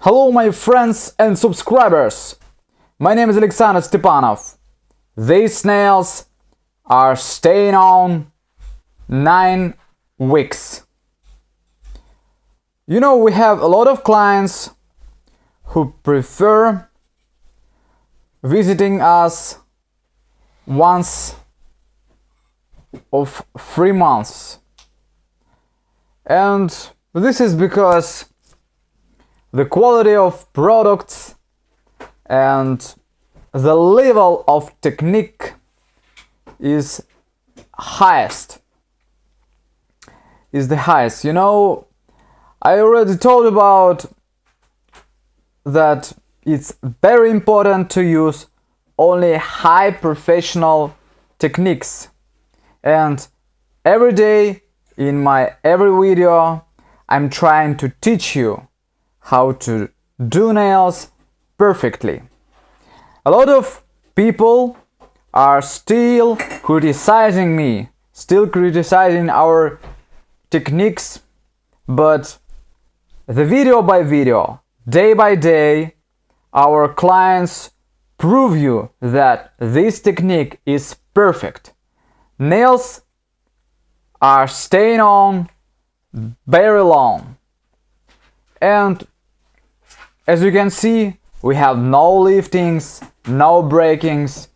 Hello my friends and subscribers! My name is Alexander Stepanov. These nails are staying on 9 weeks. You know, we have a lot of clients who prefer visiting us once of 3 months. And this is because the quality of products and the level of technique is the highest. You know, I already told about that it's very important to use only high professional techniques, and every day in my every video I'm trying to teach you how to do nails perfectly. A lot of people are still criticizing me, still criticizing our techniques, but the video by video, day by day, our clients prove you that this technique is perfect. Nails are staying on very long, and as you can see, we have no liftings, no breakings.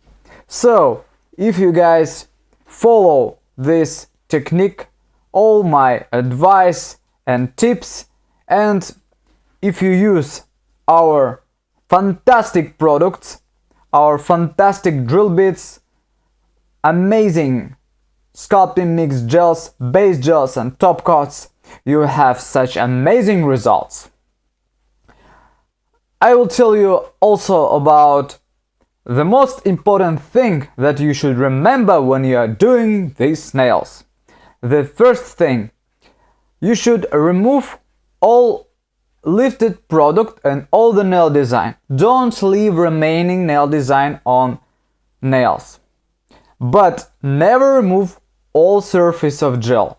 So if you guys follow this technique, all my advice and tips, and if you use our fantastic products, our fantastic drill bits, amazing sculpting mix gels, base gels and top coats, you have such amazing results. I will tell you also about the most important thing that you should remember when you are doing these nails. The first thing, you should remove all lifted product and all the nail design. Don't leave remaining nail design on nails. But never remove all surface of gel.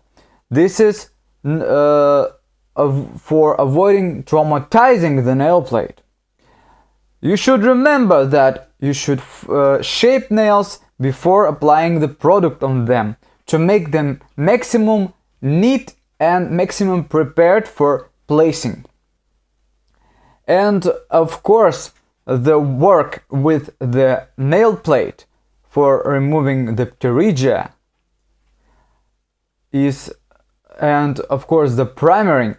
This is for avoiding traumatizing the nail plate. You should remember that you should shape nails before applying the product on them to make them maximum neat and maximum prepared for placing. And of course, the work with the nail plate for removing the pterygia is, and of course the primering,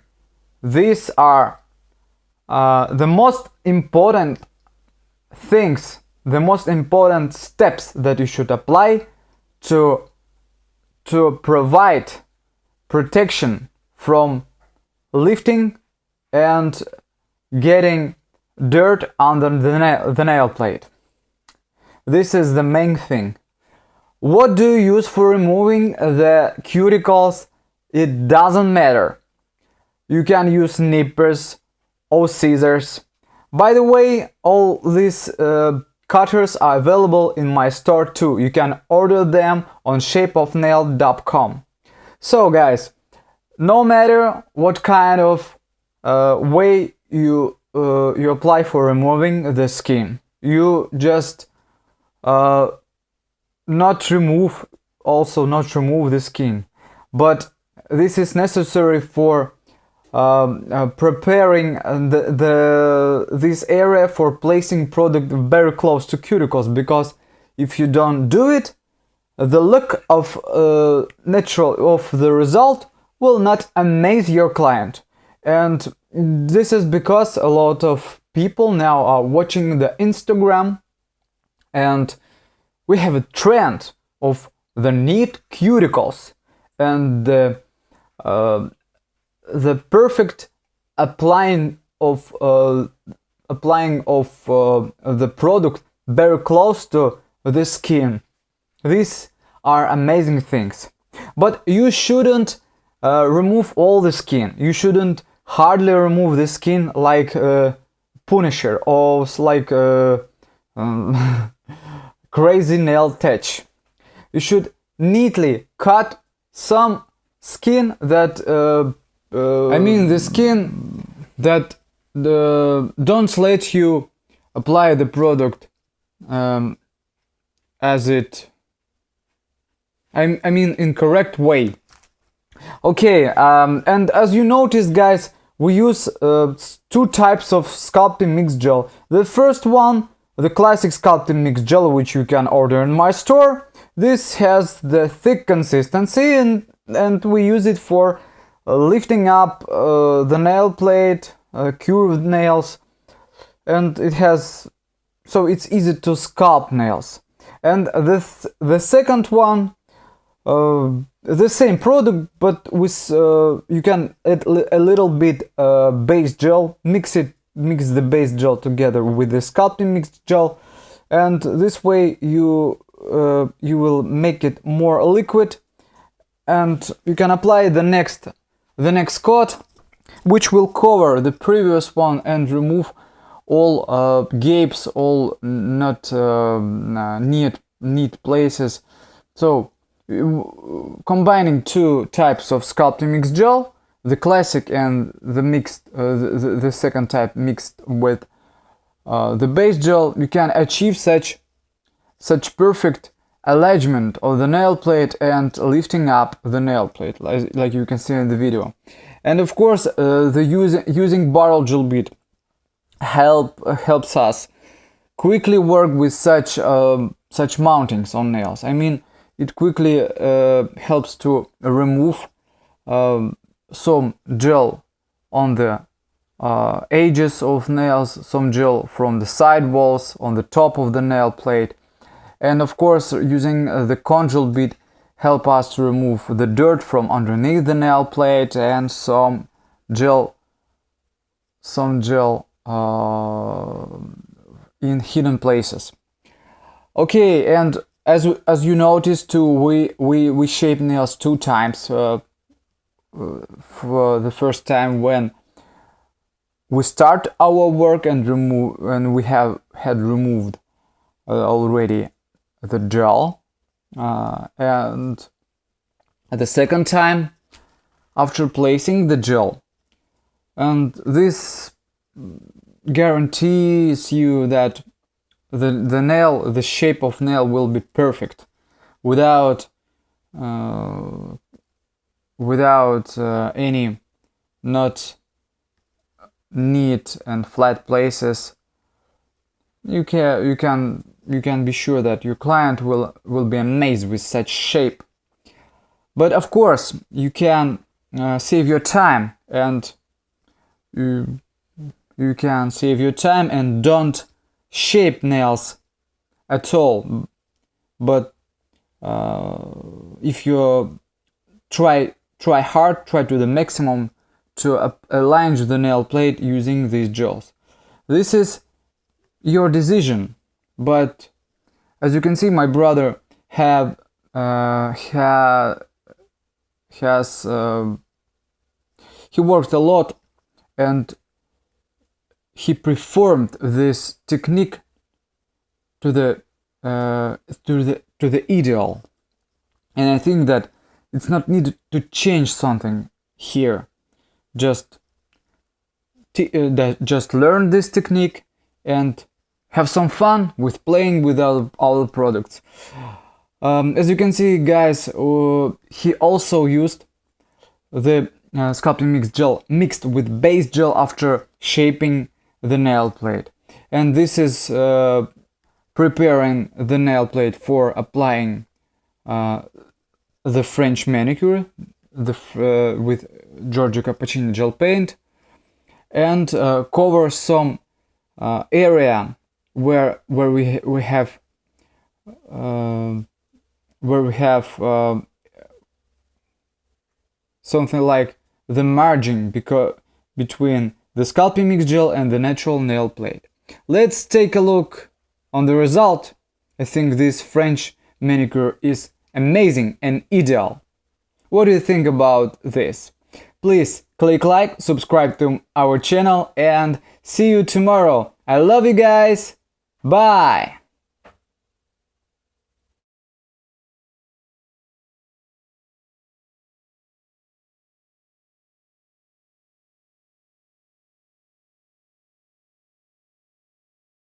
these are the most important things, the most important steps that you should apply to provide protection from lifting and getting dirt under the nail plate. This is the main thing. What do you use for removing the cuticles? It doesn't matter. You can use nippers or scissors. By the way, all these cutters are available in my store too. You can order them on shapeofnail.com. So guys, no matter what kind of way you apply for removing the skin, you just not remove the skin, but this is necessary for preparing this area for placing product very close to cuticles, because if you don't do it, the look of the result will not amaze your client. And this is because a lot of people now are watching the Instagram, and we have a trend of the neat cuticles and the perfect applying of the product very close to the skin. These are amazing things, but you shouldn't remove all the skin. You shouldn't hardly remove the skin like Punisher or like crazy nail tech. You should neatly cut some skin that I mean the skin that don't let you apply the product as it I mean in correct way. Okay, and as you noticed, guys, we use two types of sculpting mix gel. The first one, the classic sculpting mix gel, which you can order in my store. This has the thick consistency, and we use it for lifting up the nail plate, curved nails, and it has, so it's easy to sculpt nails. And the second one, the same product, but with you can add a little bit base gel, mix the base gel together with the sculpting mix gel, and this way you will make it more liquid, and you can apply the next coat, which will cover the previous one and remove all gapes, all not neat places. So combining two types of sculpting mix gel, the classic and the mixed, the second type mixed with the base gel, you can achieve such perfect alignment of the nail plate and lifting up the nail plate, like you can see in the video. And of course, using barrel gel bit helps us quickly work with such mountings on nails. I mean, it quickly helps to remove some gel on the edges of nails, some gel from the side walls, on the top of the nail plate. And of course, using the congeal bit help us to remove the dirt from underneath the nail plate and some gel in hidden places. Okay, and as you noticed too, we shape nails two times. For the first time when we start our work and we had removed already the gel, and at the second time after placing the gel. And this guarantees you that the shape of nail will be perfect without any not neat and flat places. You can be sure that your client will be amazed with such shape. But of course, you can save your time, and you can save your time and don't shape nails at all. But if you try hard, try to the maximum to align the nail plate using these gels. This is your decision, but as you can see, my brother he worked a lot, and he performed this technique to the ideal. And I think that it's not needed to change something here. Just learn this technique and have some fun with playing with our products. As you can see, guys, he also used the sculpting mix gel mixed with base gel after shaping the nail plate, and this is preparing the nail plate for applying the French manicure with Giorgio Cappuccino gel paint, and cover some area where we have something like the margin between the sculpting mix gel and the natural nail plate. Let's take a look on the result. I think this French manicure is amazing and ideal. What do you think about this? Please click like, subscribe to our channel, and see you tomorrow. I love you guys. Bye.